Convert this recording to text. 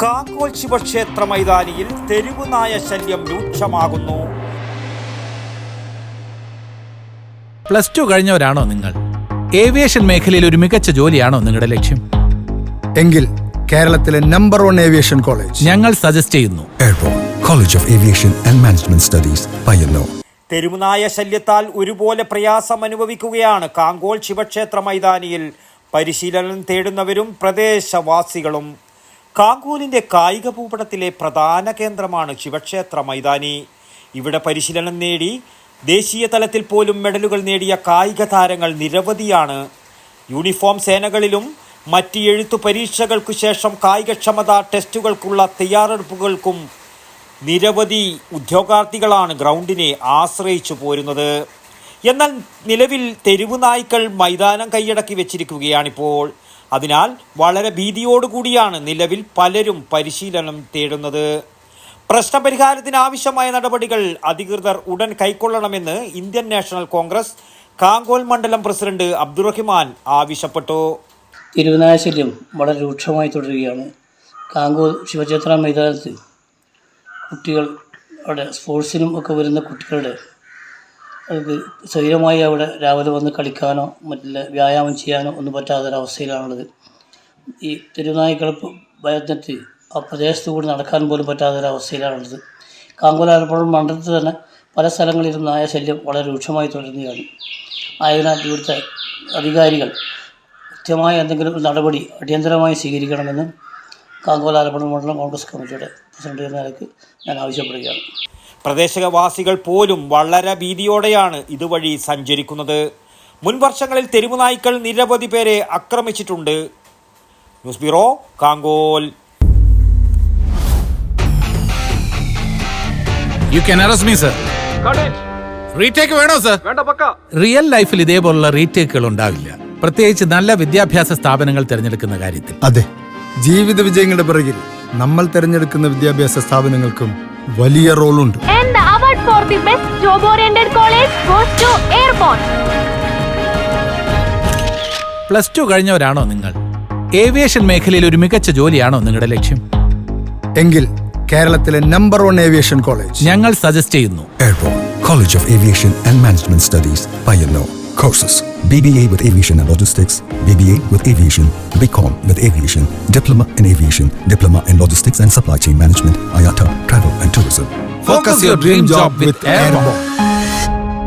കാങ്കോൽ ശിവക്ഷേത്ര മൈതാനിയിൽ തെരുവുനായ ശല്യം രൂക്ഷമാകുന്നു. +2 കഴിഞ്ഞവരാണോ നിങ്ങൾ? ഏവിയേഷൻ മേഖലയിൽ ഒരു മികച്ച ജോലിയാണോ നിങ്ങളുടെ ലക്ഷ്യം? എങ്കിൽ കേരളത്തിലെ നമ്പർ 1 ഏവിയേഷൻ കോളേജ് ഞങ്ങൾ സജസ്റ്റ് ചെയ്യുന്നു. Airport college of aviation and management studies, Payyanur. തെരുവുനായ ശല്യത്താൽ ഒരുപോലെ പ്രയാസം അനുഭവിക്കുകയാണ് കാങ്കോൽ ശിവക്ഷേത്ര മൈതാനിയിൽ പരിശീലനം തേടുന്നവരും പ്രദേശവാസികളും. കാങ്കോലിന്റെ കായിക ഭൂപടത്തിലെ പ്രധാന കേന്ദ്രമാണ് ശിവക്ഷേത്ര മൈതാനി. ഇവിടെ പരിശീലനം നേടി ദേശീയ തലത്തിൽ പോലും മെഡലുകൾ നേടിയ കായിക താരങ്ങൾ നിരവധിയാണ്. യൂണിഫോം സേനകളിലും മറ്റ് എഴുത്തു പരീക്ഷകൾക്കു ശേഷം കായികക്ഷമതാ ടെസ്റ്റുകൾക്കുള്ള തയ്യാറെടുപ്പുകൾക്കും നിരവധി ഉദ്യോഗാർത്ഥികളാണ് ഗ്രൗണ്ടിനെ ആശ്രയിച്ചു പോരുന്നത്. എന്നാൽ നിലവിൽ തെരുവുനായ്ക്കൾ മൈതാനം കൈയടക്കി വെച്ചിരിക്കുകയാണിപ്പോൾ. അതിനാൽ വളരെ ഭീതിയോടുകൂടിയാണ് നിലവിൽ പലരും പരിശീലനം തേടുന്നത്. പ്രശ്നപരിഹാരത്തിന് ആവശ്യമായ നടപടികൾ അധികൃതർ ഉടൻ കൈക്കൊള്ളണമെന്ന് ഇന്ത്യൻ നാഷണൽ കോൺഗ്രസ് കാങ്കോൽ മണ്ഡലം പ്രസിഡന്റ് അബ്ദുറഹിമാൻ ആവശ്യപ്പെട്ടു. തെരുവുനായ ശല്യം വളരെ രൂക്ഷമായി തുടരുകയാണ്. കാങ്കോൽ ശിവക്ഷേത്ര മൈതാനത്ത് കുട്ടികൾ അവിടെ സ്പോർട്സിനും ഒക്കെ വരുന്ന കുട്ടികളുടെ അവർക്ക് സ്വൈരമായി അവിടെ രാവിലെ വന്ന് കളിക്കാനോ മറ്റുള്ള വ്യായാമം ചെയ്യാനോ ഒന്നും പറ്റാത്തൊരവസ്ഥയിലാണുള്ളത്. ഈ തെരുവുനായ്ക്കൾ ഭയന്നിട്ട് ആ പ്രദേശത്ത് കൂടി നടക്കാൻ പോലും പറ്റാത്തൊരവസ്ഥയിലാണുള്ളത്. കാങ്കോൽ ആലപ്പുഴ മണ്ഡലത്തിൽ തന്നെ പല സ്ഥലങ്ങളിലും നായ ശല്യം വളരെ രൂക്ഷമായി തുടരുകയാണ്. ആയതിനാൽ ഇവിടുത്തെ അധികാരികൾ കൃത്യമായ എന്തെങ്കിലും ഒരു നടപടി അടിയന്തരമായി സ്വീകരിക്കണമെന്ന് കാങ്കോൽ ആലപ്പുഴ മണ്ഡലം കോൺഗ്രസ് കമ്മിറ്റിയുടെ പ്രസിഡന്റ് എന്ന നിലയ്ക്ക് ഞാൻ ആവശ്യപ്പെടുകയാണ്. പ്രദേശവാസികൾ പോലും വളരെ ഭീതിയോടെയാണ് ഇതുവഴി സഞ്ചരിക്കുന്നത്. മുൻ വർഷങ്ങളിൽ തെരുവുനായ്ക്കൾ നിരവധി പേരെ ആക്രമിച്ചിട്ടുണ്ട്. News bureau, Kankol. You can arrest me, sir. Retake വേണോ സർ? റിയൽ ലൈഫിൽ ഇതേപോലുള്ള റീടേക്കുകൾ ഉണ്ടാവില്ല, പ്രത്യേകിച്ച് നല്ല വിദ്യാഭ്യാസ സ്ഥാപനങ്ങൾ തിരഞ്ഞെടുക്കുന്ന കാര്യത്തിൽ. അതെ, ജീവിത വിജയങ്ങളുടെ പിറകിൽ നമ്മൾ തിരഞ്ഞെടുക്കുന്ന വിദ്യാഭ്യാസ സ്ഥാപനങ്ങൾക്കും വലിയ റോളുണ്ട്. And the award for the best job-oriented college goes to Airborne. +2 കഴിഞ്ഞവരാണോ നിങ്ങൾ? ഏവിയേഷൻ മേഖലയിൽ ഒരു മികച്ച ജോലിയാണോ നിങ്ങളുടെ ലക്ഷ്യം? എങ്കിൽ കേരളത്തിലെ നമ്പർ 1 ഏവിയേഷൻ കോളേജ് ഞങ്ങൾ സജസ്റ്റ് ചെയ്യുന്നു. Airport college of aviation and management studies, Payyanur. Courses: BBA with Aviation and Logistics, BBA with Aviation, BCom with Aviation, Diploma in Aviation, Diploma in Logistics and Supply Chain Management, IATA, Travel and Tourism. Focus your dream job with Airborne.